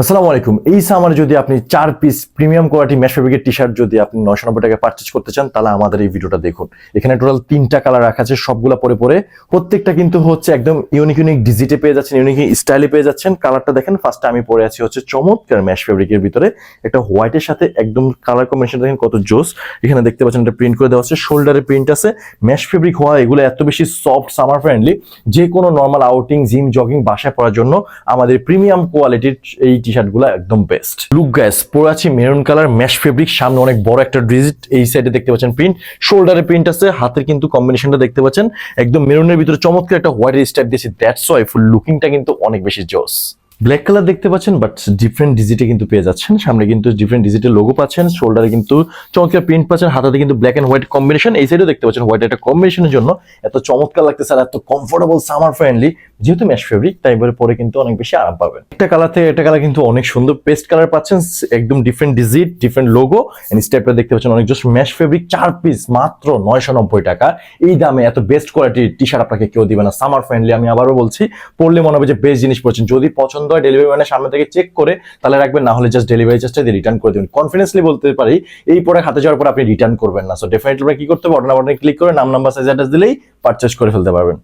আসসালামু আলাইকুম। এই সামারে যদি আপনি 4 পিস প্রিমিয়াম কোয়ালিটি মেশ ফেব্রিকের টি-শার্ট যদি আপনি 990 টাকায় পারচেজ করতে চান, তাহলে আমাদের এই ভিডিওটা দেখুন। এখানে টোটাল 3টা কালার রাখা আছে, সবগুলা পরে প্রত্যেকটা কিন্তু হচ্ছে একদম ইউনিক ডিজিটে পেয়ে যাচ্ছেন, ইউনিক স্টাইলে পেয়ে যাচ্ছেন। কালারটা দেখেন, ফার্স্টে আমি পরে আছি হচ্ছে চমৎকার মেশ ফেব্রিকের ভিতরে একটা হোয়াইটের সাথে একদম কালার কম্বিনেশন দেখেন কত জোস। এখানে দেখতে পাচ্ছেন একটা প্রিন্ট করে দেওয়া আছে, শোল্ডারে প্রিন্ট আছে। মেশ ফেব্রিক হওয়া এগুলো এত বেশি সফট, সামার ফ্রেন্ডলি, যে কোনো নর্মাল আউটিং, জিম, জগিং, বাসায় পরার জন্য আমাদের প্রিমিয়াম কোয়ালিটির এই টি-শার্ট গুলো একদম বেস্ট। লুক গাইস, পরে আছি মেরুন কালার মেশ ফেব্রিক, সামনে অনেক বড় একটা ডিজিট, এই সাইডে দেখতে পাচ্ছেন প্রিন্ট, শোল্ডারে প্রিন্ট আছে, হাতের কিন্তু কম্বিনেশনটা দেখতে পাচ্ছেন একদম মেরুনের ভিতরে চমৎকার একটা হোয়াইট স্টাইপ দিয়েছি। দ্যাটস ওয়াই ফুল লুকিংটা কিন্তু অনেক বেশি জোস। ব্ল্যাক কালার দেখতে পাচ্ছেন, বাট ডিফারেন্ট ডিজিটে কিন্তু পেয়ে যাচ্ছেন। সামনে কিন্তু ডিফারেন্ট ডিজিটের লোগো পাচ্ছেন, শোল্ডারে কিন্তু চমৎকার প্রিন্ট পাচ্ছেন, হাতাতে কিন্তু ব্ল্যাক এন্ড হোয়াইট কম্বিনেশন, এই সাইডেও দেখতে পাচ্ছেন হোয়াইট একটা কম্বিনেশনের জন্য এত চমৎকার লাগতেছে আর এত কমফোর্টেবল, সামার ফ্রেন্ডলি। যেহেতু মেশ ফেব্রিক, তাই এবারে পরে কিন্তু অনেক বেশি আরাম পাবেন। একটা কালার থেকে একটা কালার কিন্তু অনেক সুন্দর পেস্ট কালার পাচ্ছেন, একদম different digit, different logo and স্টেপটা দেখতে পাচ্ছেন অনেক জাস্ট। মেশ ফেব্রিক 4 পিস মাত্র 990 টাকা। এই দামে এত বেস্ট কোয়ালিটির টি-শার্ট আপনাকে কেউ দিবে না। সামার ফ্রেন্ডলি, আমি আবারও বলছি, পড়লে মনে হবে যে বেস্ট জিনিস পড়ছেন। যদি পছন্দ হয় ডেলিভারি ম্যানের সামনে থেকে চেক করে তাহলে রাখবেন, না হলে জাস্ট ডেলিভারি চার্জটা দিয়ে রিটার্ন করে দেবেন। কনফিডেন্সলি বলতে পারি এই পরে হাতে যাওয়ার পর আপনি রিটার্ন করবেন না। সো ডেফিনেটলি কি করতে হবে, অর্ডার বাটনে ক্লিক করে নাম, নাম্বার, সাইজ, অ্যাড্রেস দিলেই পারচেজ করে ফেলতে পারবেন।